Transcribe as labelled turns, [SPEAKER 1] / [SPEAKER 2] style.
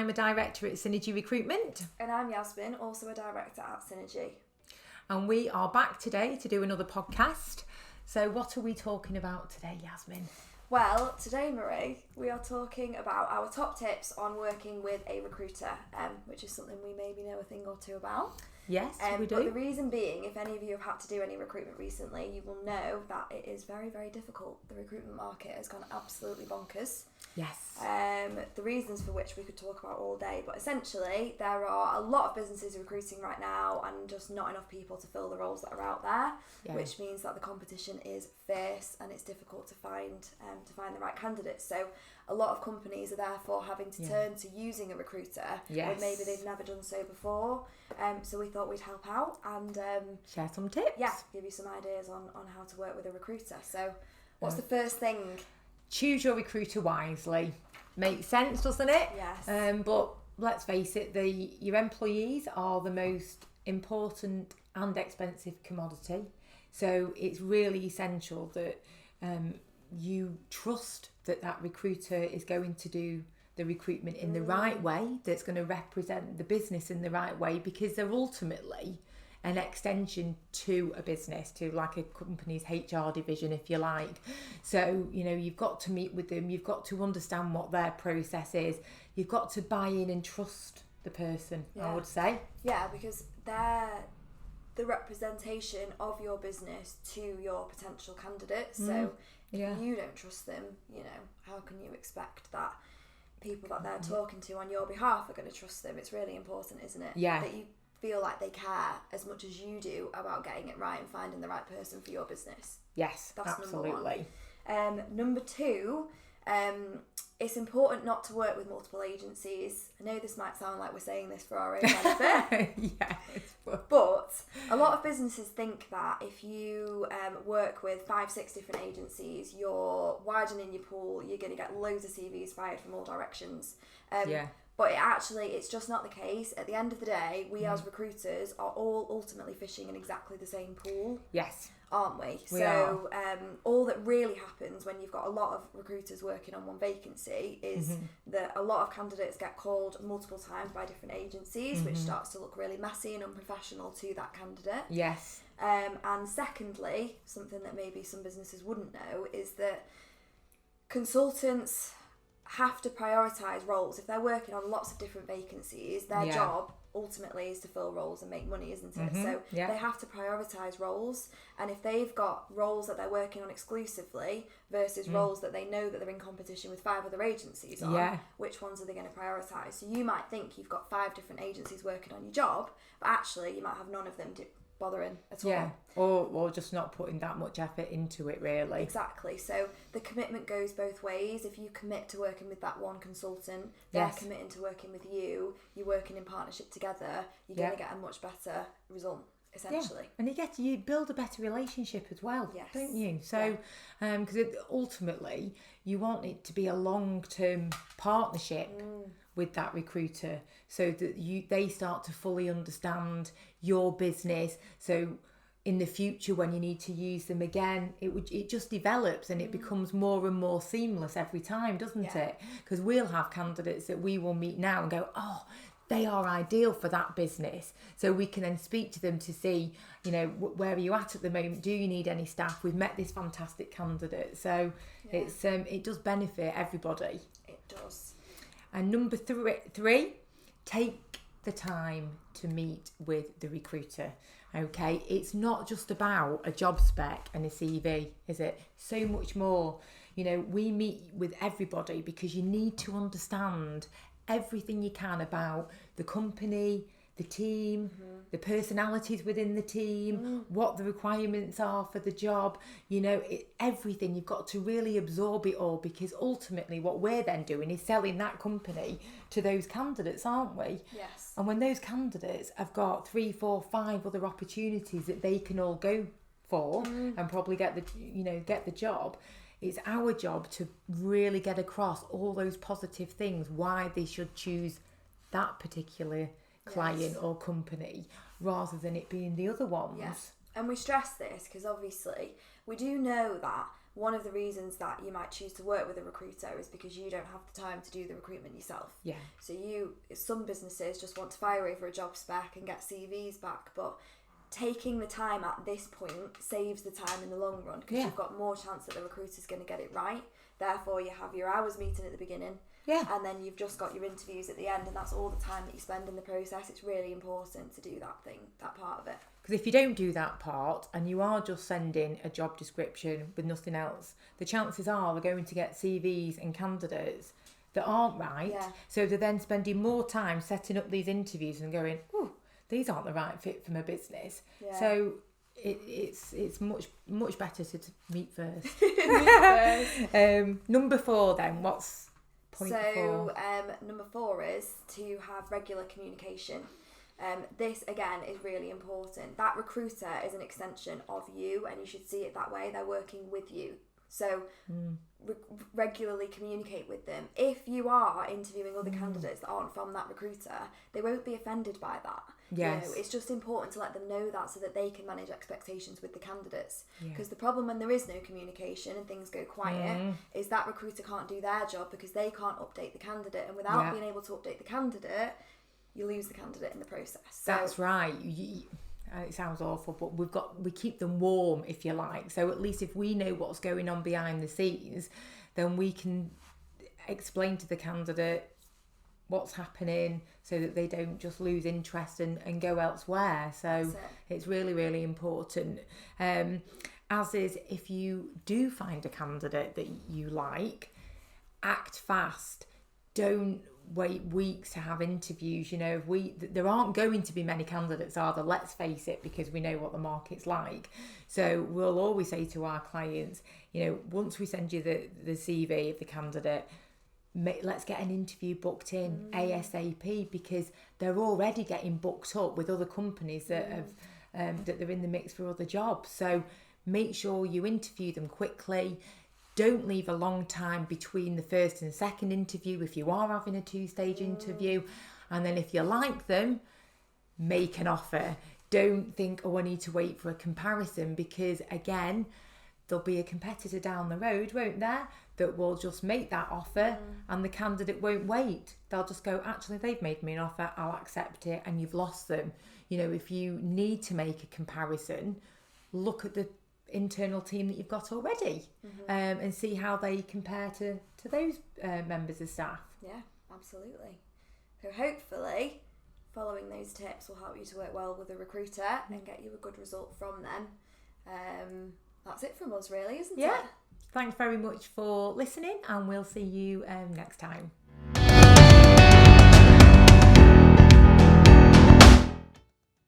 [SPEAKER 1] I'm a director at Synergy Recruitment.
[SPEAKER 2] And I'm Yasmin, also a director at Synergy.
[SPEAKER 1] And we are back today to do another podcast. So what are we talking about today, Yasmin?
[SPEAKER 2] Well, today, Marie, we are talking about our top tips on working with a recruiter, which is something we maybe know a thing or two about.
[SPEAKER 1] Yes, we do.
[SPEAKER 2] But the reason being, if any of you have had to do any recruitment recently, you will know that it is very, very difficult. The recruitment market has gone absolutely bonkers.
[SPEAKER 1] Yes.
[SPEAKER 2] The reasons for which we could talk about all day, but essentially there are a lot of businesses recruiting right now and just not enough people to fill the roles that are out there, which means that the competition is fierce and it's difficult to find the right candidates. So a lot of companies are therefore having to turn to using a recruiter when maybe they've never done so before. So we thought we'd help out and
[SPEAKER 1] share some tips.
[SPEAKER 2] Yeah, give you some ideas on how to work with a recruiter. So what's the first thing?
[SPEAKER 1] Choose your recruiter wisely. Makes sense, doesn't it?
[SPEAKER 2] Yes.
[SPEAKER 1] But let's face it, your employees are the most important and expensive commodity. So it's really essential that you trust that recruiter is going to do the recruitment in the right way, that's going to represent the business in the right way, because they're ultimately an extension to a business, to like a company's HR division, if you like. So, you've got to meet with them, you've got to understand what their process is, you've got to buy in and trust the person, I would say.
[SPEAKER 2] Yeah, because they're the representation of your business to your potential candidates. So if you don't trust them, how can you expect that people that they're talking to on your behalf are going to trust them? It's really important, isn't it?
[SPEAKER 1] Yeah.
[SPEAKER 2] That you feel like they care as much as you do about getting it right and finding the right person for your business.
[SPEAKER 1] Yes,
[SPEAKER 2] that's
[SPEAKER 1] absolutely.
[SPEAKER 2] Number one. Number two, it's important not to work with multiple agencies. I know this might sound like we're saying this for our own benefit. But a lot of businesses think that if you work with 5-6 different agencies, you're widening your pool, you're going to get loads of CVs fired from all directions. But it's just not the case. At the end of the day, we as recruiters are all ultimately fishing in exactly the same pool.
[SPEAKER 1] Yes.
[SPEAKER 2] Aren't we?
[SPEAKER 1] We are.
[SPEAKER 2] All that really happens when you've got a lot of recruiters working on one vacancy is that a lot of candidates get called multiple times by different agencies, which starts to look really messy and unprofessional to that candidate.
[SPEAKER 1] Yes.
[SPEAKER 2] And secondly, something that maybe some businesses wouldn't know is that consultants have to prioritise roles. If they're working on lots of different vacancies, their job ultimately is to fill roles and make money, isn't it? So they have to prioritise roles, and if they've got roles that they're working on exclusively versus roles that they know that they're in competition with 5 other agencies on, which ones are they going to prioritise? So you might think you've got 5 different agencies working on your job, but actually you might have none of them bothering at all.
[SPEAKER 1] Or just not putting that much effort into it, really.
[SPEAKER 2] Exactly. So the commitment goes both ways. If you commit to working with that one consultant, they're committing to working with you, you're working in partnership together, you're going to get a much better result, essentially.
[SPEAKER 1] And you build a better relationship as well, don't you? So because ultimately you want it to be a long-term partnership with that recruiter, so that they start to fully understand your business. So in the future, when you need to use them again, it just develops and it becomes more and more seamless every time, doesn't it? Because we'll have candidates that we will meet now and go, oh, they are ideal for that business. So we can then speak to them to see, where are you at the moment? Do you need any staff? We've met this fantastic candidate. So it does benefit everybody.
[SPEAKER 2] It does.
[SPEAKER 1] And number three, take the time to meet with the recruiter. Okay, it's not just about a job spec and a CV, is it? So much more. We meet with everybody because you need to understand everything you can about the company, the team, the personalities within the team, what the requirements are for the job, everything. You've got to really absorb it all, because ultimately what we're then doing is selling that company to those candidates, aren't we?
[SPEAKER 2] Yes.
[SPEAKER 1] And when those candidates have got 3, 4, 5 other opportunities that they can all go for and probably get the job, it's our job to really get across all those positive things, why they should choose that particular client or company rather than it being the other ones.
[SPEAKER 2] And we stress this because obviously we do know that one of the reasons that you might choose to work with a recruiter is because you don't have the time to do the recruitment yourself.
[SPEAKER 1] Yeah.
[SPEAKER 2] So some businesses just want to fire over a job spec and get CVs back, but taking the time at this point saves the time in the long run, because you've got more chance that the recruiter's going to get it right. Therefore, you have your hours meeting at the beginning, and then you've just got your interviews at the end, and that's all the time that you spend in the process. It's really important to do that part of it.
[SPEAKER 1] Because if you don't do that part and you are just sending a job description with nothing else, the chances are they're going to get CVs and candidates that aren't right. Yeah. So they're then spending more time setting up these interviews and going, oh, these aren't the right fit for my business. Yeah. So it's much better to meet first. Number 4 then, what's point 4?
[SPEAKER 2] So number 4 is to have regular communication. This again is really important. That recruiter is an extension of you, and you should see it that way. They're working with you. So regularly communicate with them. If you are interviewing other candidates that aren't from that recruiter, they won't be offended by that.
[SPEAKER 1] Yes.
[SPEAKER 2] You know, it's just important to let them know that, so that they can manage expectations with the candidates. Because the problem when there is no communication and things go quiet is that recruiter can't do their job because they can't update the candidate, and without being able to update the candidate, you lose the candidate in the process. So,
[SPEAKER 1] that's right. It sounds awful, but we keep them warm, if you like. So at least if we know what's going on behind the scenes, then we can explain to the candidate what's happening, so that they don't just lose interest and go elsewhere. So it's really, really important. As is, if you do find a candidate that you like, act fast. Don't wait weeks to have interviews. You know, there aren't going to be many candidates, are there? Let's face it, because we know what the market's like. So we'll always say to our clients, you know, once we send you the CV of the candidate, let's get an interview booked in ASAP, because they're already getting booked up with other companies that have that they're in the mix for other jobs. So make sure you interview them quickly. Don't leave a long time between the first and second interview if you are having a 2-stage interview. And then if you like them, make an offer. Don't think, oh, I need to wait for a comparison, because again, there'll be a competitor down the road, won't there, that will just make that offer and the candidate won't wait. They'll just go, actually, they've made me an offer, I'll accept it, and you've lost them. You know, if you need to make a comparison, look at the internal team that you've got already and see how they compare to those members of staff.
[SPEAKER 2] Yeah, absolutely. So hopefully following those tips will help you to work well with a recruiter and get you a good result from them. That's it from us, really, isn't it?
[SPEAKER 1] Yeah. Thanks very much for listening, and we'll see you next time.